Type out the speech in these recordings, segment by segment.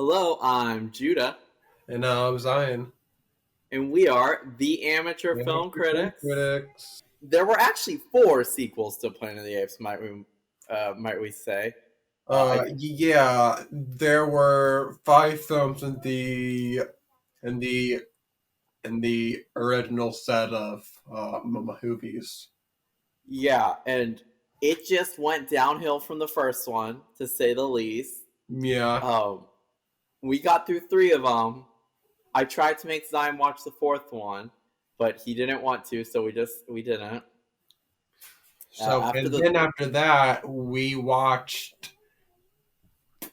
Hello, I'm Judah, And now I'm Zion. and we are the Amateur Yeah, Film film Critics. critics. There were actually four sequels to Planet of the Apes, might we say? I think, Yeah, there were five films in the in the original set of movies. yeah, and it just went downhill from the first one, to say the least. Yeah. Um, we got through three of them. I tried to make Zion watch the fourth one, but he didn't want to, so we didn't. So After and the then after that, we watched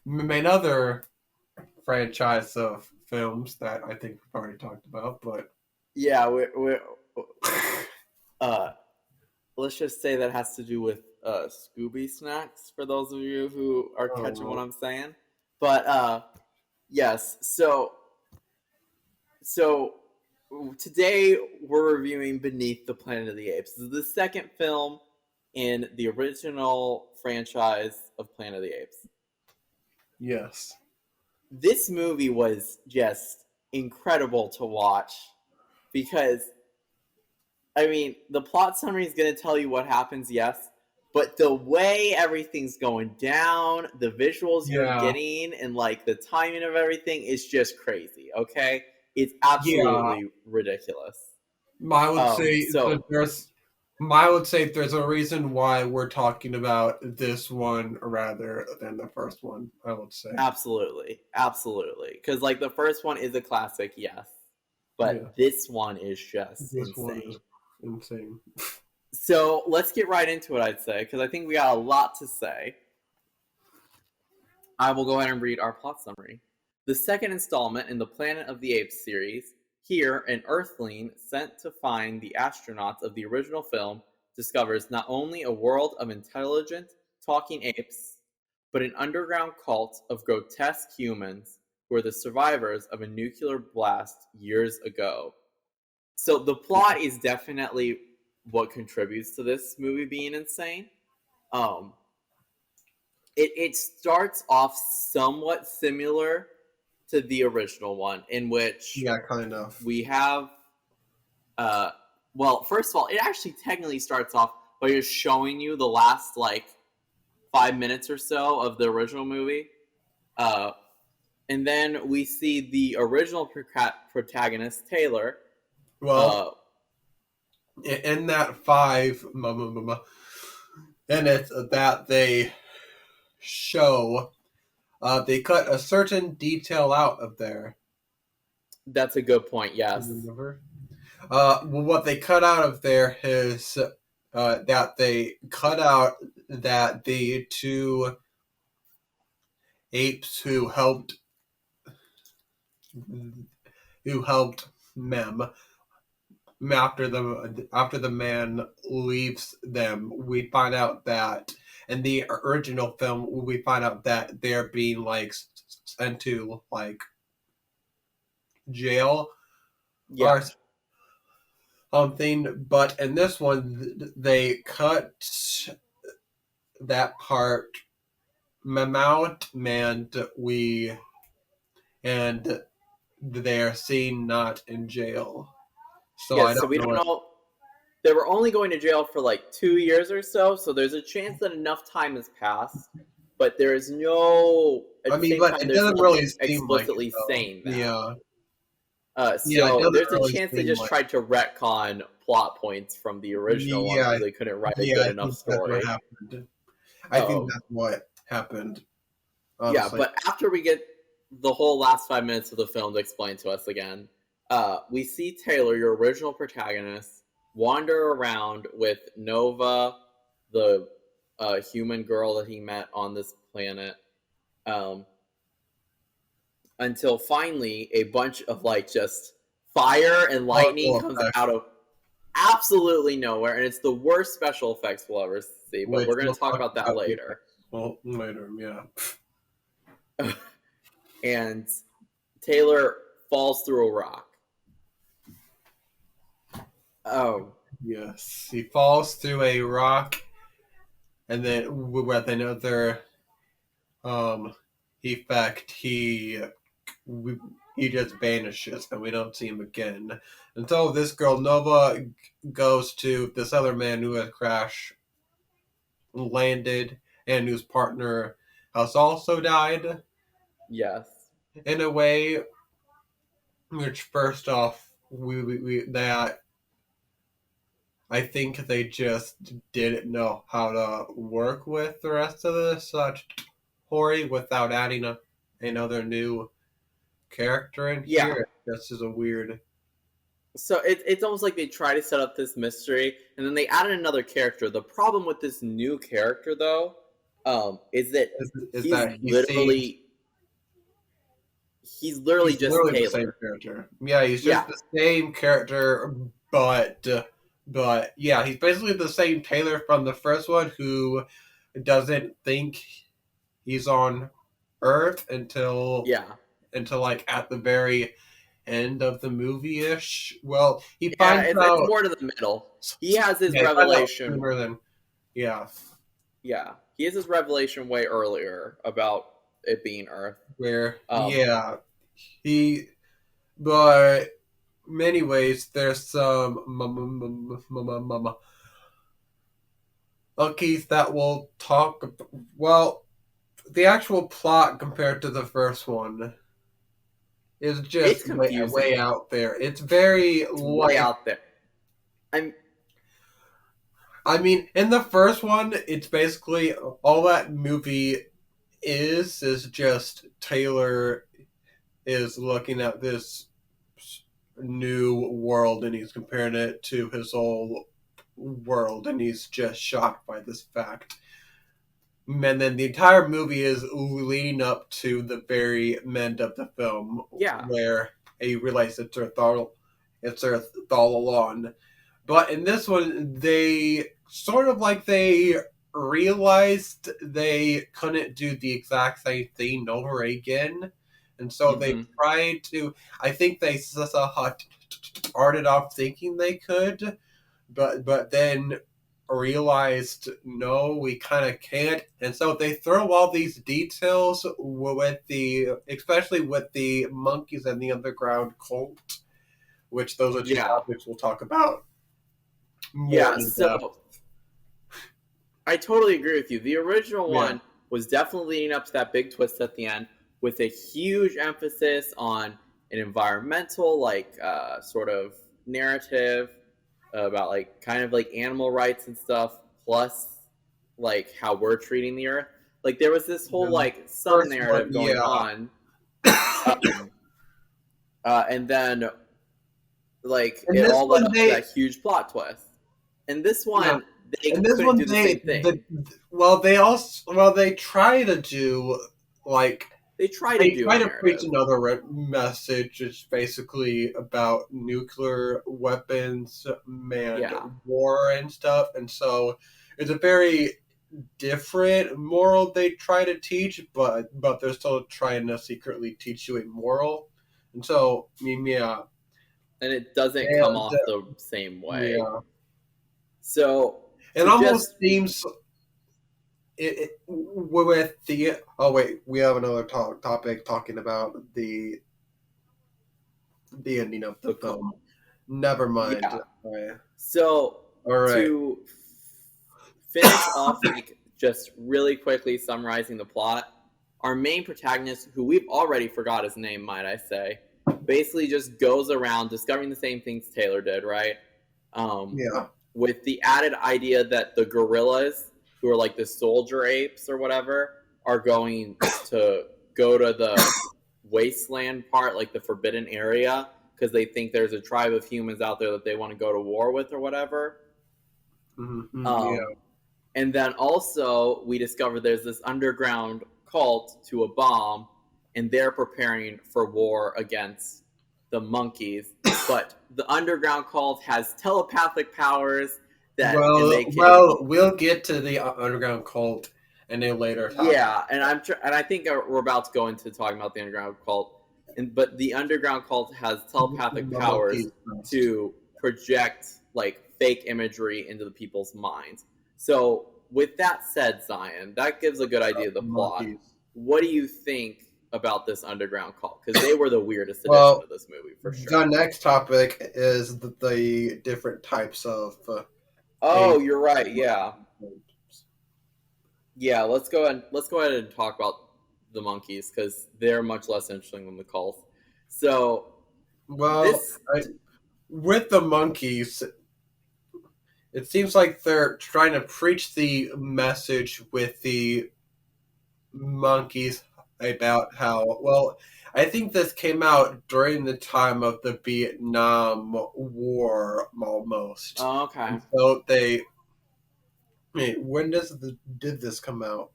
another franchise of films that I think we've already talked about. But yeah, we uh let's just say that has to do with Scooby snacks for those of you who are catching what oh, I'm saying. But yes, so today we're reviewing Beneath the Planet of the Apes. This is the second film in the original franchise of Planet of the Apes. yes, This movie was just incredible to watch because I mean, the plot summary is going to tell you what happens, yes, but the way everything's going down, the visuals you're yeah, getting, and like the timing of everything is just crazy. Okay, it's yeah. absolutely ridiculous. I would say So that I would say there's a reason why we're talking about this one rather than the first one. I would say, absolutely, because like the first one is a classic, yes, yeah, but this one is just this one insane. is insane. So let's get right into it, I'd say, because I think we got a lot to say. I will go ahead and read our plot summary. The second installment in the Planet of the Apes series, here an Earthling sent to find the astronauts of the original film discovers not only a world of intelligent, talking apes, but an underground cult of grotesque humans who are the survivors of a nuclear blast years ago. So the plot is definitely what contributes to this movie being insane. Um, it starts off somewhat similar to the original one, in which Yeah, kind of. we have uh well, first of all, it actually technically starts off by just showing you the last like 5 minutes or so of the original movie. uh and then we see the original protagonist Taylor. Well, uh in that five, and it's that they show, they cut a certain detail out of there. that's a good point, yes. Remember? What they cut out of there is that they cut out that the two apes who helped Mem after the man leaves them. We find out that in the original film, we find out that they're being like sent to like jail Yeah, or something. But in this one, they cut that part out, and they're seen not in jail. So I yes, so don't we know don't what. know. They were only going to jail for like 2 years or so, so there's a chance that enough time has passed, but there is no, at I the mean, same but time, it there's doesn't really nothing seem like it explicitly though. saying that. Yeah, yeah, it So doesn't there's a really chance they seem just like. tried to retcon plot points from the original one Yeah, because they couldn't write a yeah, good I enough think that's what story. happened. I think Um, that's what happened. yeah, Honestly, but after we get the whole last 5 minutes of the film to explain to us again, we see Taylor, your original protagonist, wander around with Nova, the human girl that he met on this planet, um, until finally a bunch of like just fire and lightning colorful comes effects, out of absolutely nowhere, and it's the worst special effects we'll ever see. But which we're going we'll to talk talk about that about later. later. Yeah, And Taylor falls through a rock. Oh, yes, he falls through a rock, and then with another um effect, he we, he just vanishes and we don't see him again. Until this girl Nova goes to this other man who has crash landed and whose partner has also died Yes. in a way. Which first off, we that I think they just didn't know how to work with the rest of this Hori without adding another new character in Yeah. here. This is a weird. So it's almost like they try to set up this mystery, and then they added another character. The problem with this new character, though, is that Is he's that he seems literally he's literally he's just literally the same Taylor. character. Yeah, he's Yeah, just the same character, but yeah, he's basically the same Taylor from the first one who doesn't think he's on Earth yeah, until like at the very end of the movie ish. Well, he yeah. finds It's out. more to the middle. He has his Yeah, he finds out revelation. sooner than. Yeah, Yeah, he has his revelation way earlier about it being Earth. where Um, yeah he. But many ways there's some monkeys that will talk. Well, the actual plot compared to the first one is it's just way confusing. out there. It's very It's way like out there. I'm I mean, in the first one, it's basically all that movie is just Taylor is looking at this new world and he's comparing it to his old world and he's just shocked by this fact. And then the entire movie is leading up to the very end of the film yeah, where he realizes it's Earth all along. But in this one, they sort of like they realized they couldn't do the exact same thing over again. And so they hmm tried to, I think they started off thinking they could, but then realized no, we kind of can't. And so they throw all these details with especially with the monkeys and the underground cult, which those are two yeah, topics we'll talk about more yeah. in depth. So I totally agree with you. The original Yeah. one was definitely leading up to that big twist at the end, with a huge emphasis on an environmental, like, sort of narrative about like kind of like animal rights and stuff, plus like how we're treating the earth. Like there was this whole The like sub first one, narrative going yeah. on, um, and then like And it this all led one up to they that huge plot twist. And this yeah. one, they And this couldn't one do the same thing. they try to do like They try to they do a try to preach narrative. another message. It's basically about nuclear weapons and Yeah. war and stuff. And so it's a very different moral they try to teach, but they're still trying to secretly teach you a moral. And so, I mean, yeah, And it doesn't come and off the same way. yeah, So it to almost just seems with the. Oh wait, we have another topic talking about the ending of the the film. Never mind. yeah. All So right. to finish off, like just really quickly summarizing the plot, our main protagonist, who we've already forgot his name, might I say, basically just goes around discovering the same things Taylor did, right? Um, Yeah. with the added idea that the gorillas, who are like the soldier apes or whatever, are going to go to the wasteland part, like the forbidden area, because they think there's a tribe of humans out there that they want to go to war with or whatever. Yeah. Um, and then also, we discover there's this underground cult to a bomb, and they're preparing for war against the monkeys. But the underground cult has telepathic powers and they can. We'll get to the underground cult in a later topic. Yeah, and and I think we're about to go into talking about the underground cult. But the underground cult has telepathic The powers monkeys first. to project like fake imagery into the people's minds. So with that said, Zion, that gives a good idea of the plot. Monkeys. What do you think about this underground cult because they were the weirdest addition Well, to this movie for the sure. next topic is the different types of Oh, apes. you're right. Yeah, yeah. Let's go ahead and talk about the monkeys because they're much less interesting than the cults. So Well, this, with the monkeys, it seems like they're trying to preach the message with the monkeys about how, well, I think this came out during the time of the Vietnam War almost. oh, okay. And so they, wait, when did this come out?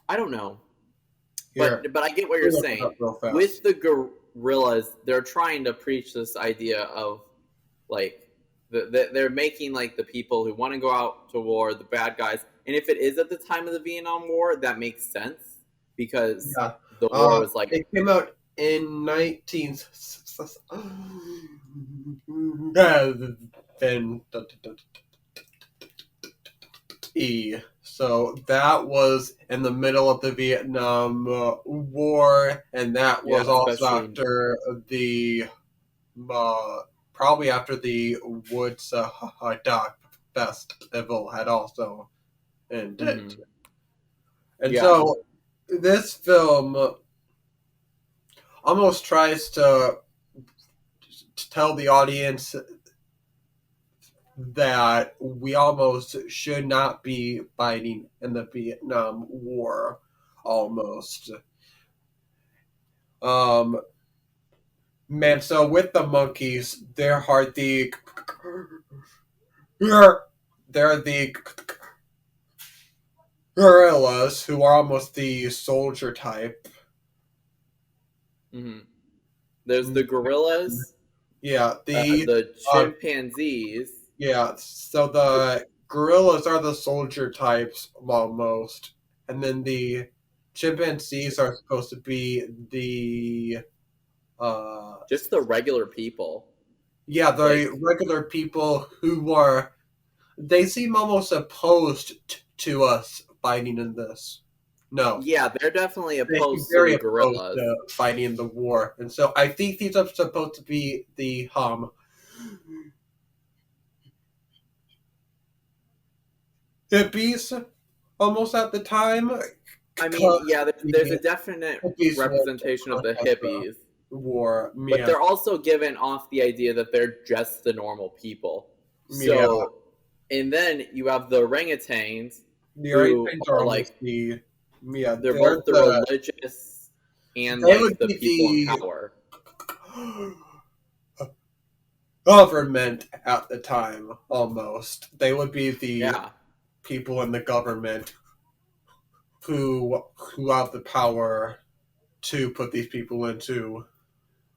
I don't know, Here, but I get what let you're me look it saying. up real With fast. the gorillas, they're trying to preach this idea of like they're making like the people who want to go out to war the bad guys, and if it is at the time of the Vietnam War, that makes sense because Yeah. the war was like It came out in 19. Then so that was in the middle of the Vietnam War, and that yeah, was also especially after the uh, probably after the Woods Dock Festival had also ended. mhm, And yeah. so this film almost tries to tell the audience that we almost should not be fighting in the Vietnam War. Almost, um, man. So with the monkeys, they're the gorillas who are almost the soldier type. Hmm. There's the gorillas, Yeah, the the uh, chimpanzees. yeah. So the gorillas are the soldier types almost, and then the chimpanzees are supposed to be the uh Just the regular people. yeah, the Like, regular people who are, they seem almost opposed to us fighting in this. No, yeah, they're definitely they seem opposed to very the opposed gorillas. to fighting in the war, and so I think these are supposed to be the hippies almost at the time, I mean, because yeah, there's a the definite hippies were representation of the protest the hippies, war. but Yeah, they're also given off the idea that they're just the normal people. yeah. So, and then you have the orangutans The who orangutans are are almost like the, yeah. they're They're both the the, religious and they would like the people in be power. the government at the time, almost. They would be the Yeah. people in the government who have the power to put these people into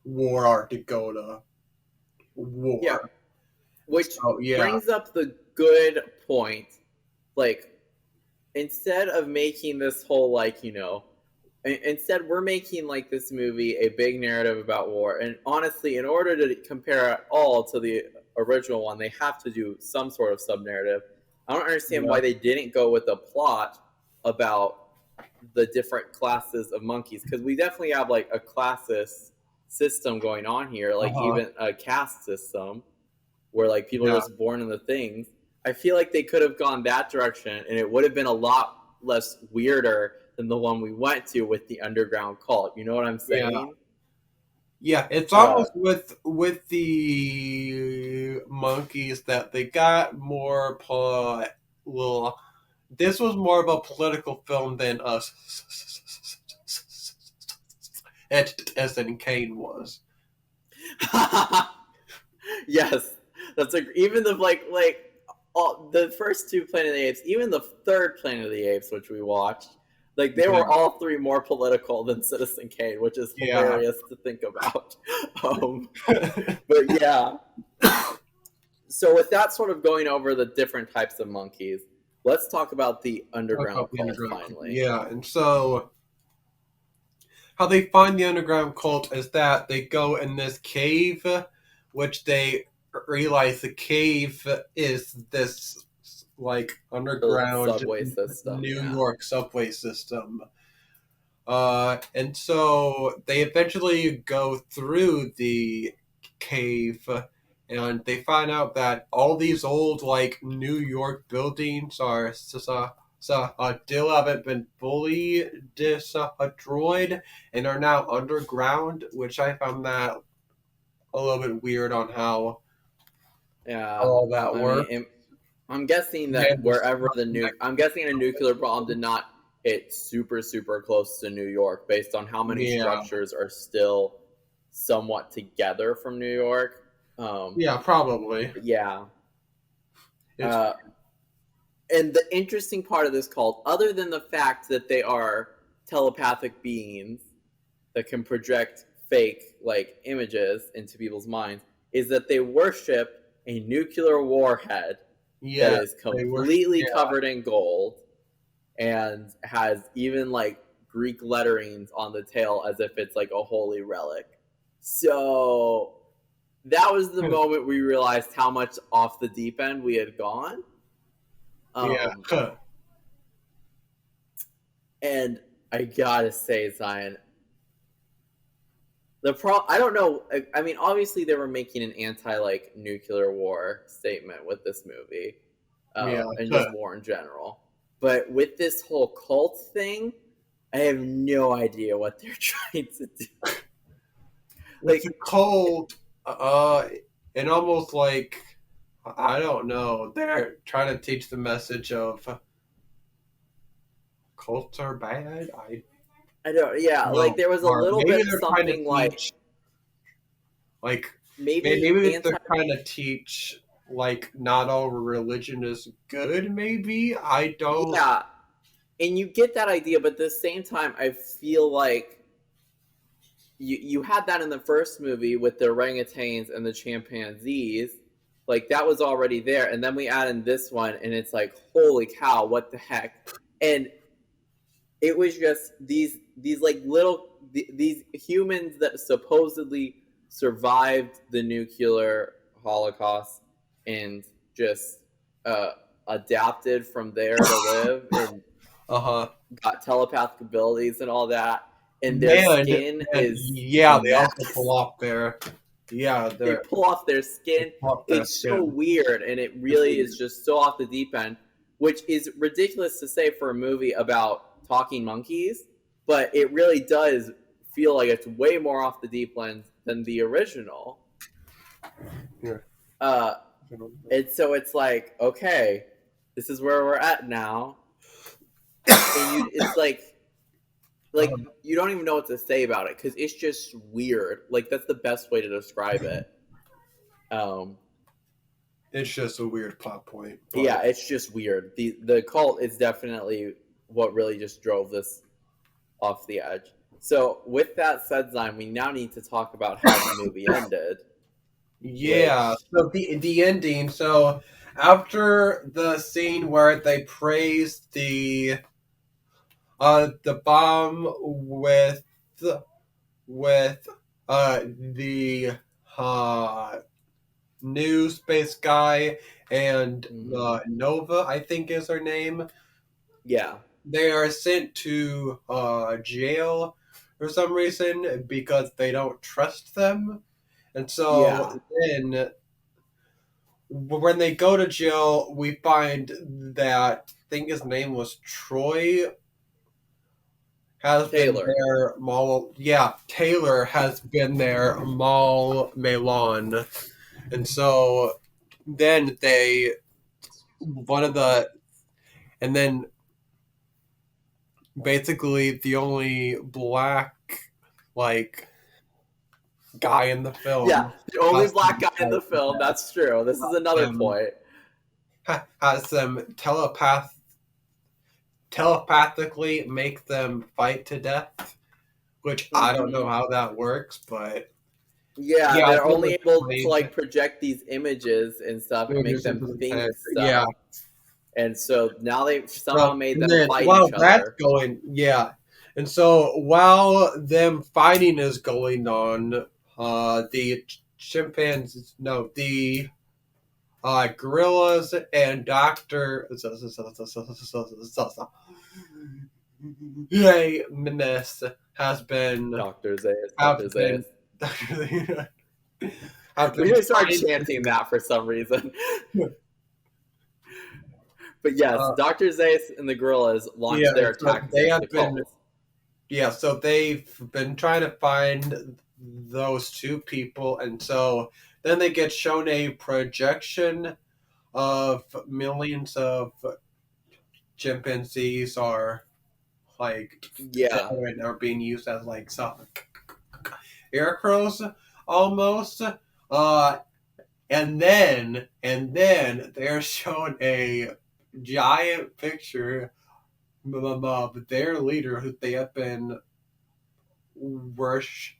war or to go to Yeah. war. Which So yeah, brings up the good point. Like, instead of making this whole, like, instead we're making like this movie a big narrative about war. And honestly, in order to compare it all to the original one, they have to do some sort of sub narrative. I don't understand yeah, why they didn't go with a plot about the different classes of monkeys because we definitely have like a classes system going on here, like uh-huh, even a caste system where like people are yeah, just born into things. I feel like they could have gone that direction and it would have been a lot less weirder than the one we went to with the underground cult. You know what I'm yeah. saying? Yeah, it's Uh, almost with the monkeys that they got more well, this was more of a political film than us as in Kane was. yes, that's a even the like all the first two Planet of the Apes, even the third Planet of the Apes, which we watched, like they Yeah, were all three more political than Citizen Kane, which is yeah. hilarious to think about. Um, but yeah, so with that sort of going over the different types of monkeys, let's talk about the Talk underground about the cult underground cult. finally. Yeah, and so how they find the underground cult is that they go in this cave, which they realize the cave is this like The underground subway system, New yeah. York subway system. And so they eventually go through the cave, and they find out that all these old, like, New York buildings are still haven't been fully destroyed and are now underground, which I found that a little bit weird on how Yeah, all that I mean, works. I'm guessing Then that there's wherever something I'm guessing a nuclear bomb did not hit super close to New York, based on how many yeah, structures are still somewhat together from New York. yeah, probably. Yeah. It's Uh, and the interesting part of this cult, other than the fact that they are telepathic beings that can project fake like images into people's minds, is that they worship a nuclear warhead that yeah, is they were completely yeah, covered in gold and has even like Greek letterings on the tail as if it's like a holy relic. So that was the moment we realized how much off the deep end we had gone. Um, yeah. and I gotta say, Zion, I don't know. I mean, obviously they were making an anti like nuclear war statement with this movie, Yeah, and just war in general. But with this whole cult thing, I have no idea what they're trying to do. with the Like, cold, and almost like I don't know. They're trying to teach the message of cults are bad. I I don't. Yeah, like know, there was a or little maybe bit they're trying to something like teach like maybe maybe anti. they're trying to teach like not all religion is good. Maybe I don't. Yeah, and you get that idea, but at the same time, I feel like you had that in the first movie with the orangutans and the chimpanzees. Like that was already there, and then we add in this one, and it's like, holy cow, what the heck? And it was just these like little these humans that supposedly survived the nuclear holocaust and just uh, adapted from there to live and Uh huh. got telepathic abilities and all that, and their And, skin and is a yeah, they also mess. pull off their yeah They their pull off their they skin. pull off their It's so skin. weird, and it It's really is weird. just so off the deep end, which is ridiculous to say for a movie about talking monkeys, but it really does feel like it's way more off the deep end than the original. Yeah. Uh, and so it's like, okay, this is where we're at now, and it's like you don't even know what to say about it because it's just weird. Like that's the best way to describe it. Um, It's just a weird plot point, yeah, but it's just weird. The cult is definitely what really just drove this off the edge. So with that said, Zion, we now need to talk about how the movie ended, yeah. which So the ending. So after the scene where they praise the bomb with the uh new space guy and mm-hmm. Nova, I think is her name. Yeah, They are sent to jail for some reason because they don't trust them. And yeah, so then when they go to jail, we find that I think his name was Troy has been Taylor. there. Yeah, Taylor has been there. Mal Melon, and so then they one of the and then basically the only black like guy in the Yeah, film the only has black guy in the film. That's true. This is another them point. has them telepathically make them fight to death, which I don't know Mm-hmm. how that works, but Yeah, yeah, they're it's only able to explained like project these images and stuff and make images them into the think head. Yeah. stuff. And so now they somehow So made and them then fight while each that's other. going, yeah, and so while them fighting is going on, the chimpanzees, no, the gorillas and Doctor Menace has been Dr. Zayas, have Dr. been Zayas. have We been should start trying chanting that for some reason. But yes, uh, Dr. Zayas and the gorillas yeah, launch their so attack they against have the been cult. so they've been trying to find those two people, and so then they get shown a projection of millions of chimpanzees are like dead Yeah. and are being used as like some scarecrows almost. Uh, and then they're shown a giant picture of their leader who they have been worshipping.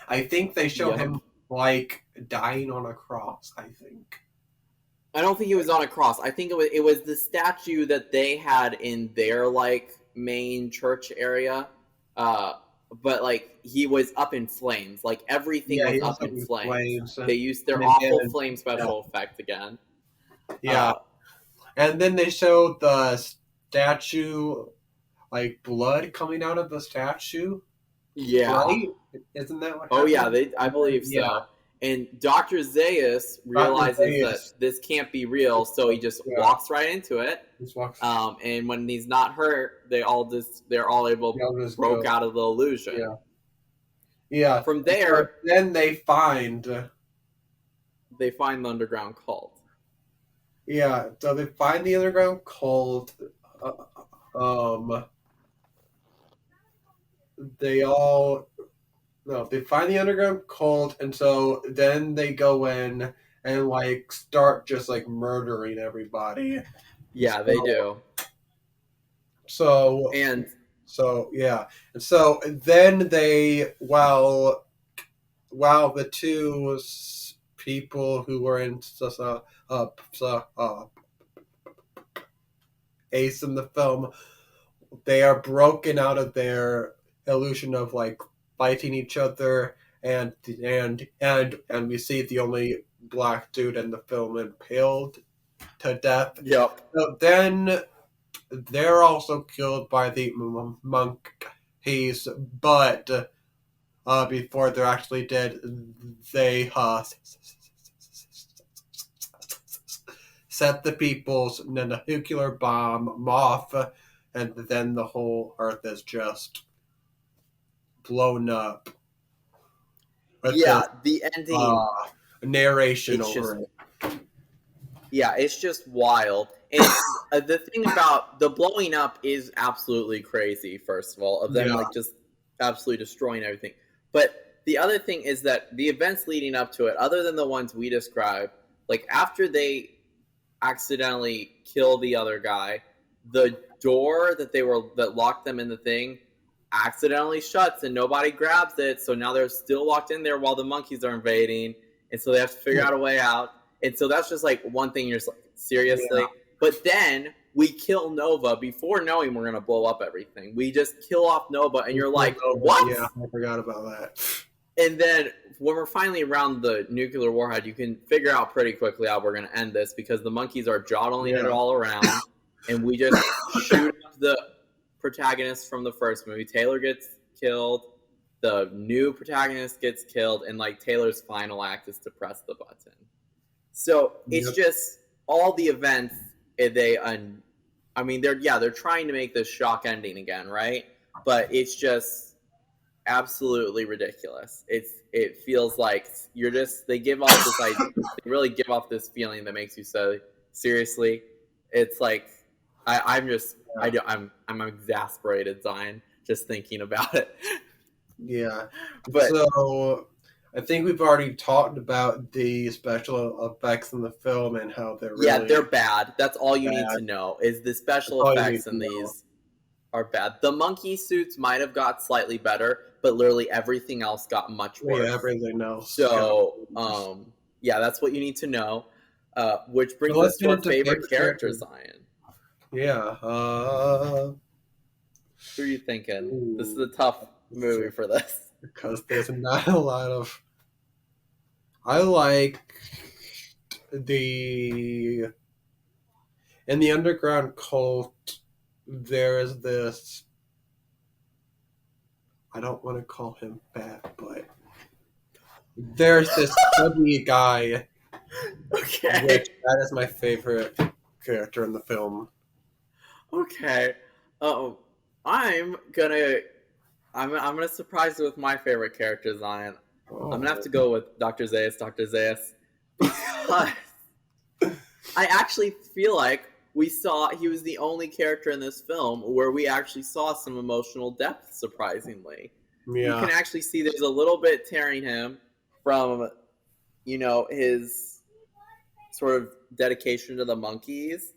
I think they show Yep. him like dying on a cross. I think. I don't think he was on a cross. I think it was the statue that they had in their like main church area. Uh but like he was up in flames. Like everything Yeah, was he was up up in in flames. flames, They used and their awful again, flame yeah, special effect again. yeah, Uh and then they showed the statue, like blood coming out of the statue, yeah. right? Isn't that what Oh yeah, happened? they I believe Yeah, so. And Dr. Zayas Dr. realizes Zayas. that this can't be real, so he just Yeah, walks right into it. just walks. And when he's not hurt, they're all able They'll just broke go. out of the illusion. Yeah, yeah. From So there, then they find. they find the underground cult. Yeah, so they find the underground cult. Uh, um, they all no, they find the underground cult, and so then they go in and like start just like murdering everybody. Yeah, they So, do. so, And yeah, and so then they while the two people who were in Ace in the film, they are broken out of their illusion of like fighting each other, and we see the only black dude in the film impaled to death. yep. So then they're also killed by the monkeys, but before they're actually dead, they set the people's nuclear bomb off, and then the whole Earth is just blown up with this Yeah, the ending, narration it's just over it. yeah, it's just wild. And the thing about the blowing up is absolutely crazy, first of all, of them Yeah, like just absolutely destroying everything. But the other thing is that the events leading up to it, other than the ones we described, like after they accidentally kill the other guy, the door that locked them in the thing accidentally shuts and nobody grabs it. So now they're still locked in there while the monkeys are invading, and so they have to figure out a way out. And so that's just like one thing you're just like, yeah. seriously. But then we kill Nova before knowing we're gonna blow up everything. We just kill off Nova, and you're like, what? Yeah, I forgot about that. And then when we're finally around the nuclear warhead, you can figure out pretty quickly how we're going to end this because the monkeys are jawing it Yeah, all around, and we just shoot up the protagonist from the first movie. Taylor gets killed, the new protagonist gets killed, and like Taylor's final act is to press the button. So it's yep, just all the events. I mean, they're trying to make this shock ending again, right? But it's just absolutely ridiculous. It feels like you're just they give off this they really give off this feeling that makes you say seriously. It's like I'm just yeah, I'm exasperated, Zion, just thinking about it. yeah. But So I think we've already talked about the special effects in the film and how they're yeah, really they're bad. That's all you need bad. to know is the That's special all you need effects to in know. these are bad. The monkey suits might have got slightly better, but literally everything else got much Yeah, worse. everything else got So, worse. yeah, that's what you need to know. Which So brings let's us to get our into favorite favorite character, characters. Zion. Yeah. Who are you thinking? This is a Ooh, tough movie for this. because there's not a lot of. I like the in the underground cult, there is this. I don't want to call him bad, but there's this chubby guy, which Okay. that is my favorite character in the film. Okay. Um, I'm gonna I'm gonna surprise you with my favorite character design. I'm gonna have Oh, to go with Dr. Zaius, Dr. Zaius, because I actually feel like he was the only character in this film where we actually saw some emotional depth, surprisingly. You can yeah, actually see there's a little bit tearing him from, his sort of dedication to the monkeys,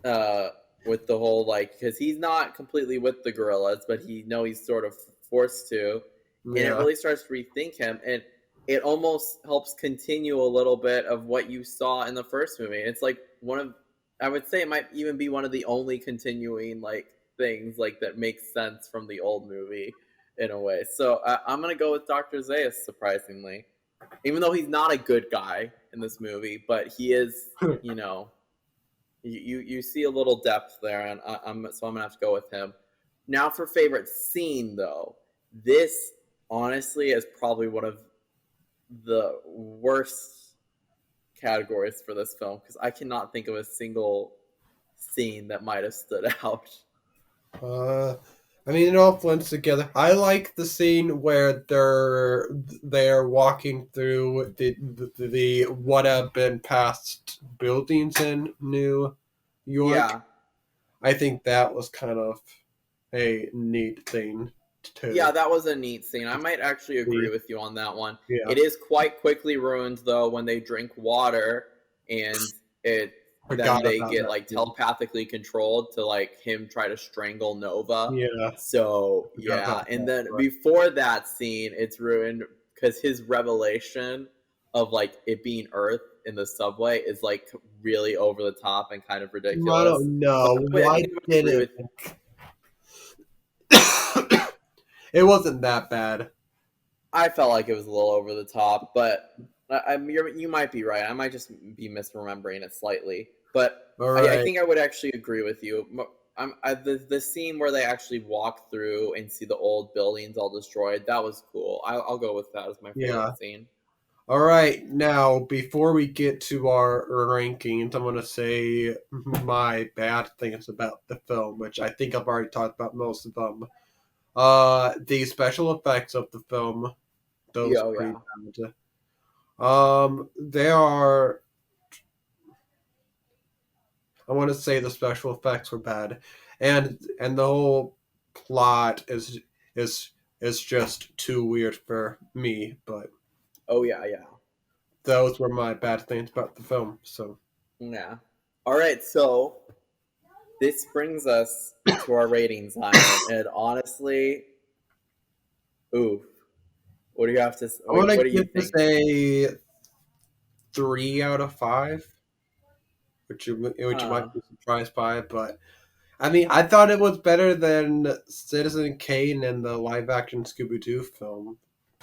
uh, with the whole, like, because he's not completely with the gorillas, but he's sort of forced to, and it yeah, really starts to rethink him, and it almost helps continue a little bit of what you saw in the first movie. It's like I would say it might even be one of the only continuing like things like that makes sense from the old movie in a way. So I'm gonna go with Dr. Zaius, surprisingly, even though he's not a good guy in this movie, but he is, you know, you see a little depth there, and I'm gonna have to go with him. Now for favorite scene, though, this honestly is probably one of the worst categories for this film because I cannot think of a single scene that might have stood out. Uh, I mean, it all blends together. I like the scene where they're walking through the what have been past buildings in New York. Yeah, I think that was kind of a neat thing yeah, to that was a neat scene. I might actually agree see. with you on that one. Yeah, It is quite quickly ruined though when they drink water and it then forgot they about get that like scene. telepathically controlled to like him try to strangle Nova. Yeah, So forgot yeah, about and that. then But before that scene, it's ruined because his revelation of like it being Earth in the subway is like really over the top and kind of I ridiculous. don't But know I why think I would agree didn't with. it wasn't that bad. I felt like it was a little over the top, but you might be right. I might just be misremembering it slightly, but All I right. think I would actually agree with you. The scene where they actually walk through and see the old buildings all destroyed, that was cool. I'll go with that as my Yeah. favorite scene. All right, now before we get to our rankings, I'm gonna say my bad things about the film, which I think I've already talked about most of them. The special effects of the film, those Yeah, oh, pretty yeah. bad. They are. I want to say the special effects were bad, and the whole plot is is just too weird for me. But Oh, yeah, yeah. those were my bad things about the film. So. Yeah. All right, so this brings us to our rating, Zion, and honestly, ooh, what do you have to? I want What to do you give this think? a 3 out of 5, which you Huh. might be surprised by, but I mean, I thought it was better than Citizen Kane and the live action Scooby Doo film.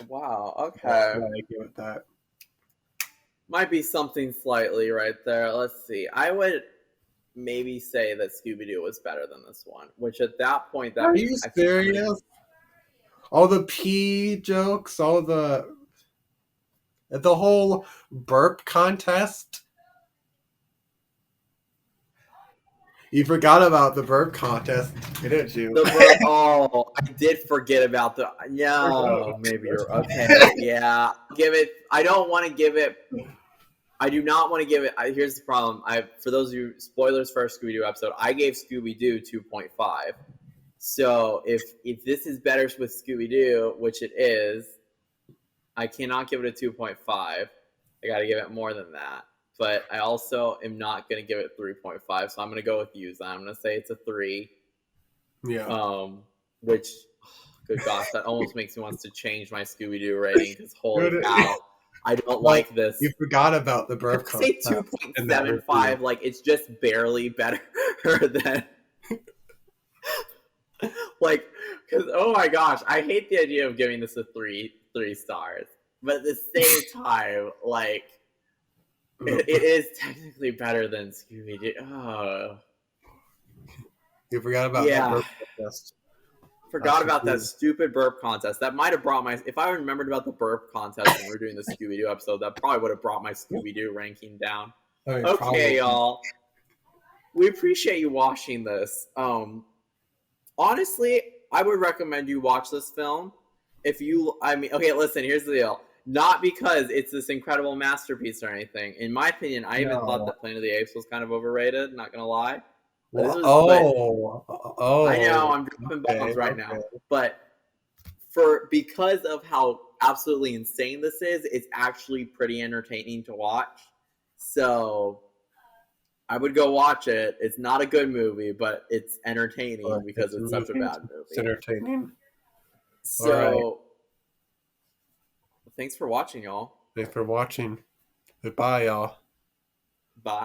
Wow. That's Okay. why I give it that. Might be something slightly right there. Let's see. I would maybe say that Scooby Doo was better than this one, which at that point that Are makes you actually kind of. serious? All the pee jokes, all the whole burp contest. You forgot about the burp contest, didn't you? The burp. Oh, I did forget about the. No, maybe you're okay. Yeah, give it. I don't want to give it. I do not want to give it. Here's the problem. For those of you spoilers for our Scooby Doo episode, I gave Scooby Doo 2.5. So if this is better with Scooby Doo, which it is, I cannot give it a 2.5. I got to give it more than that. But I also am not going to give it 3.5. So I'm going to go with you, Zan. I'm going to say it's a 3. Yeah. Which, good gosh, that almost makes me want to change my Scooby Doo rating because holy Good. cow, I don't But like this. you forgot about the If burp I say contest in that review. 2.75, like it's just barely better than like, because oh my gosh, I hate the idea of giving this a three stars, but at the same time, like It is technically better than Scooby Doo. Oh, You forgot about that yeah. burp contest. Forgot about that stupid burp contest. That might have brought my. If I remembered about the burp contest when we were doing the Scooby Doo episode, that probably would have brought my Scooby Doo ranking down. I mean, Okay, probably. y'all. We appreciate you watching this. Honestly, I would recommend you watch this film. If you, I mean, okay, listen. Here's the deal. Not because it's this incredible masterpiece or anything. In my opinion, I even thought No. that Planet of the Apes was kind of overrated. Not gonna lie. This Well, was, but I know oh, I'm dropping okay, bombs right okay. now, but because of how absolutely insane this is, it's actually pretty entertaining to watch. So I would go watch it. It's not a good movie, but it's entertaining because it's such a bad It's movie. entertaining. So All right. thanks for watching, y'all. Thanks for watching. Goodbye, y'all. Bye.